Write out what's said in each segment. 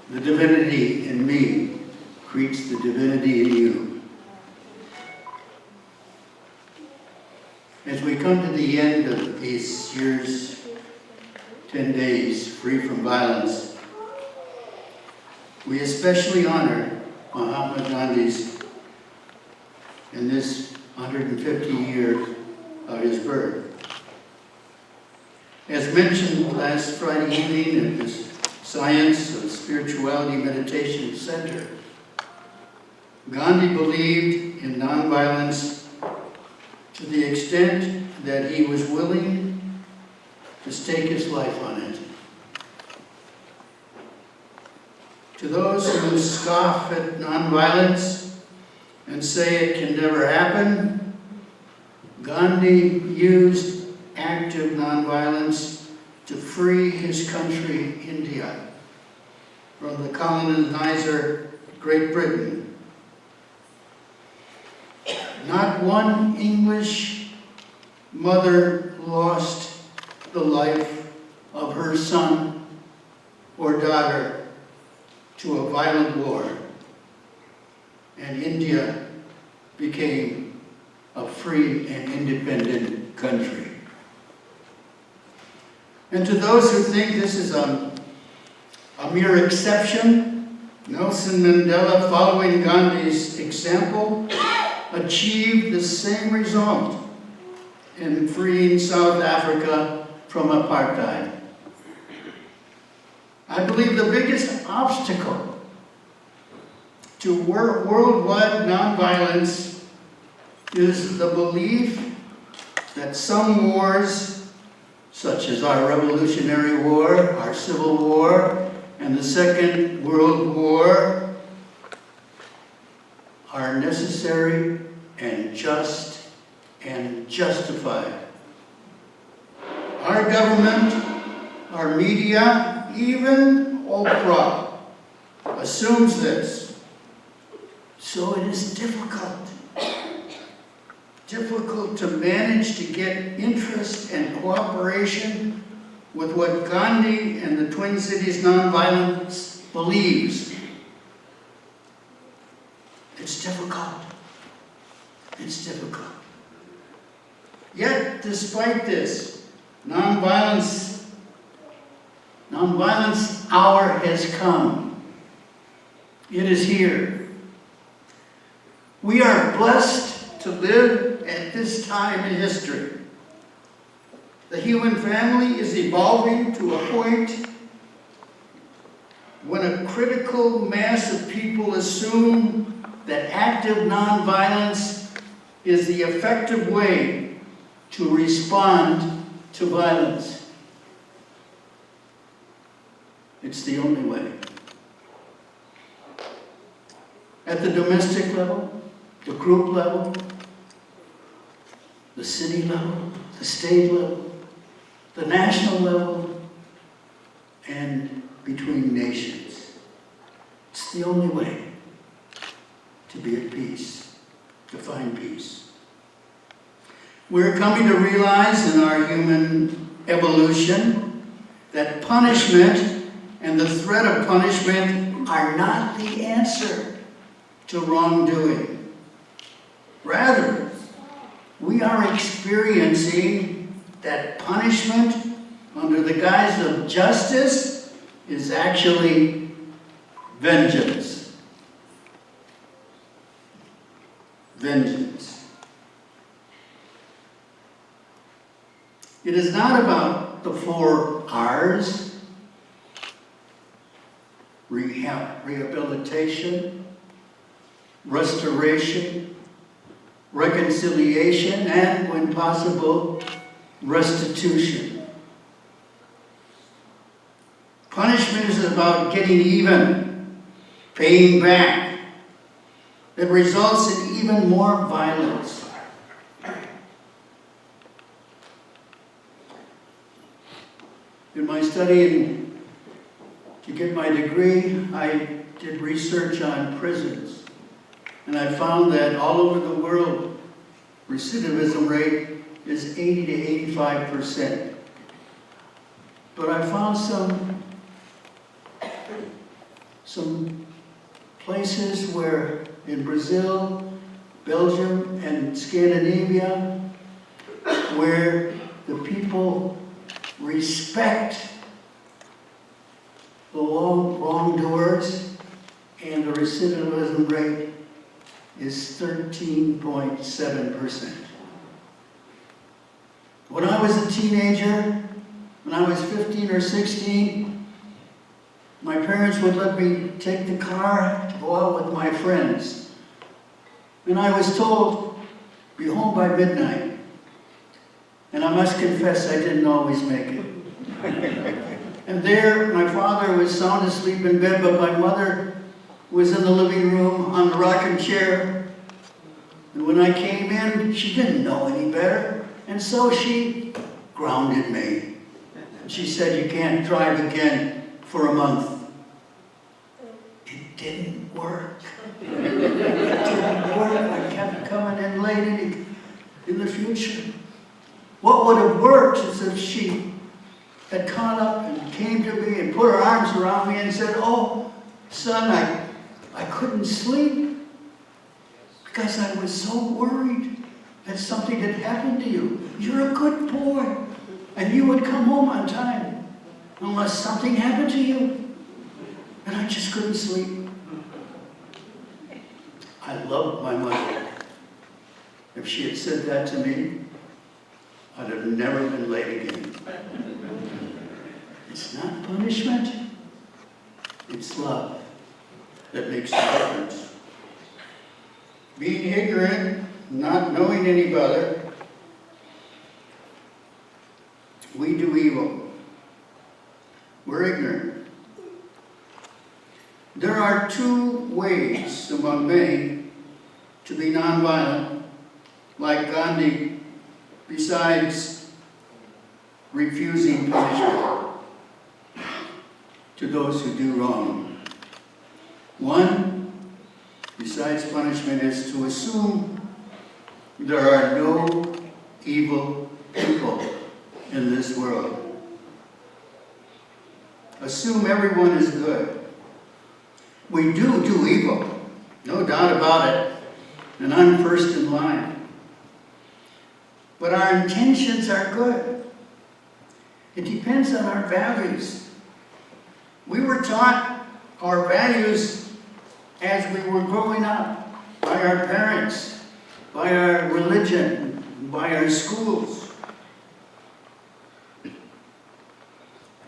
The divinity in me greets the divinity in you. As we come to the end of this year's 10 days free from violence, we especially honor Mahatma Gandhi's in this 150 years of his birth. As mentioned last Friday evening at this Science of Spirituality Meditation Center, Gandhi believed in nonviolence to the extent that he was willing to stake his life on it. To those who scoff at nonviolence and say it can never happen, Gandhi used active nonviolence to free his country, India, from the colonizer, Great Britain. Not one English mother lost the life of her son or daughter to a violent war, and India became a free and independent country. And to those who think this is a mere exception, Nelson Mandela, following Gandhi's example, achieved the same result in freeing South Africa from apartheid. I believe the biggest obstacle to worldwide nonviolence is the belief that some wars, such as our Revolutionary War, our Civil War, and the Second World War, are necessary and just and justified. Our government, our media, even Oprah assumes this. So it is difficult to manage to get interest and cooperation with what Gandhi and the Twin Cities Nonviolence believes. It's difficult. It's difficult. Yet, despite this, nonviolence hour has come. It is here. We are blessed to live at this time in history. The human family is evolving to a point when a critical mass of people assume that active nonviolence is the effective way to respond to violence. It's the only way. At the domestic level, the group level, the city level, the state level, the national level, and between nations. It's the only way to be at peace, to find peace. We're coming to realize in our human evolution that punishment and the threat of punishment are not the answer to wrongdoing. Rather, we are experiencing that punishment under the guise of justice is actually vengeance. Vengeance. It is not about the 4 R's: rehabilitation, restoration, reconciliation, and, when possible, restitution. Punishment is about getting even, paying back. It results in even more violence. In my study to get my degree, I did research on prisons. And I found that all over the world, recidivism rate is 80 to 85%. But I found some places where in Brazil, Belgium, and Scandinavia, where the people respect the wrongdoers, and the recidivism rate is 13.7%. When I was a teenager, when I was 15 or 16, my parents would let me take the car to go out with my friends. And I was told, be home by midnight. And I must confess, I didn't always make it. And there, my father was sound asleep in bed, but my mother was in the living room on the rocking chair. And when I came in, she didn't know any better. And so she grounded me. She said, you can't drive again for a month. It didn't work. It didn't work. I kept coming in late in the future. What would have worked is if she had caught up and came to me and put her arms around me and said, oh, son, I couldn't sleep because I was so worried that something had happened to you. You're a good boy, and you would come home on time unless something happened to you. And I just couldn't sleep. I loved my mother. If she had said that to me, I'd have never been late again. It's not punishment, it's love that makes the difference. Being ignorant, not knowing any better, we do evil. We're ignorant. There are two ways among many to be nonviolent, like Gandhi, besides refusing punishment to those who do wrong. One, besides punishment, is to assume there are no evil people in this world. Assume everyone is good. We do evil, no doubt about it, and I'm first in line. But our intentions are good. It depends on our values. We were taught our values as we were growing up by our parents, by our religion, by our schools.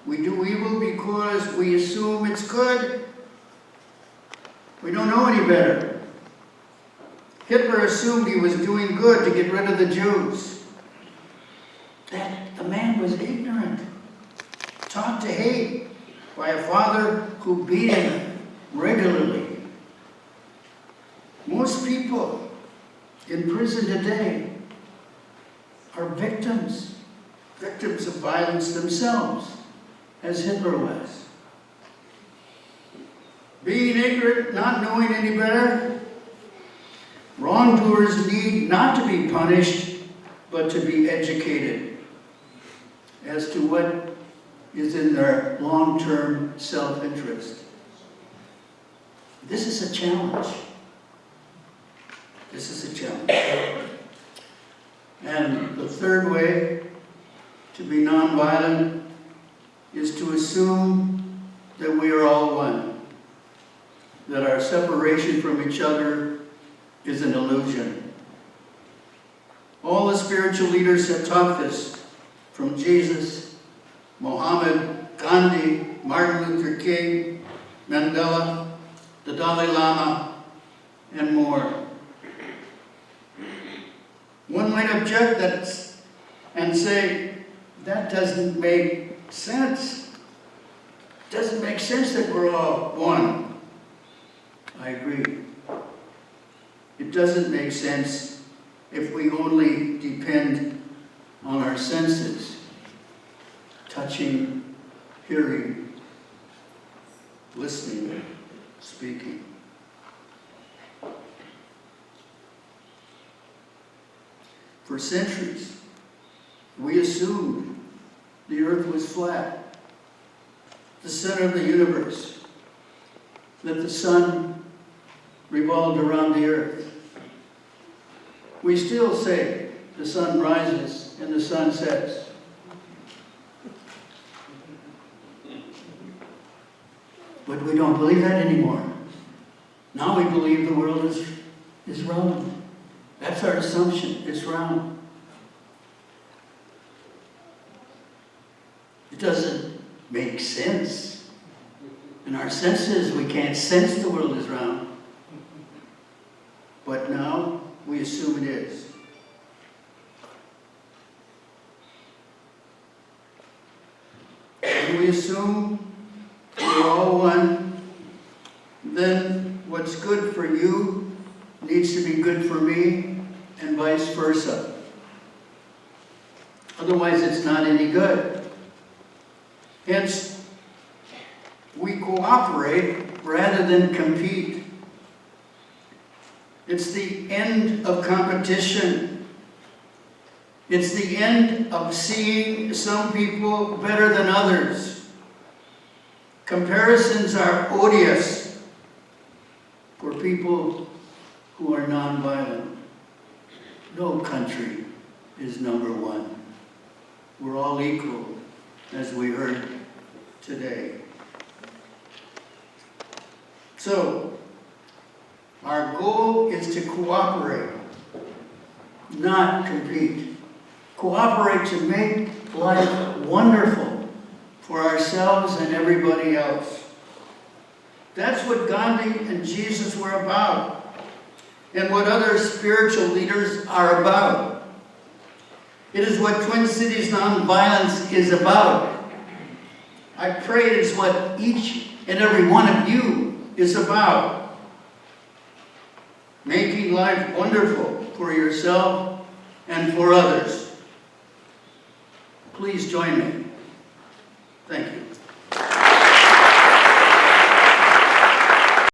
We do evil because we assume it's good. We don't know any better. Hitler assumed he was doing good to get rid of the Jews. That the man was ignorant, taught to hate by a father who beat him regularly. Most people in prison today are victims of violence themselves, as Hitler was. Being ignorant, not knowing any better, wrongdoers need not to be punished, but to be educated as to what is in their long-term self-interest. This is a challenge. This is a challenge. And the third way to be nonviolent is to assume that we are all one, that our separation from each other is an illusion. All the spiritual leaders have taught this, from Jesus, Muhammad, Gandhi, Martin Luther King, Mandela, the Dalai Lama, and more. One might object and say, that doesn't make sense. It doesn't make sense that we're all one. I agree. It doesn't make sense if we only depend on our senses, touching, hearing, listening, speaking. For centuries, we assumed the earth was flat, the center of the universe. that the sun revolved around the earth. We still say the sun rises and the sun sets. But we don't believe that anymore. Now we believe the world is round. That's our assumption, it's round. It doesn't make sense. In our senses, we can't sense the world is round. But now, we assume it is. When we assume we're all one, then what's good for you needs to be good for me, and vice versa. Otherwise, it's not any good. Hence, we cooperate rather than compete. It's the end of competition. It's the end of seeing some people better than others. Comparisons are odious for people who are nonviolent. No country is number one. We're all equal, as we heard today. So, our goal is to cooperate, not compete. Cooperate to make life wonderful for ourselves and everybody else. That's what Gandhi and Jesus were about, and what other spiritual leaders are about. It is what Twin Cities Nonviolence is about. I pray it is what each and every one of you is about. Making life wonderful for yourself and for others. Please join me. Thank you.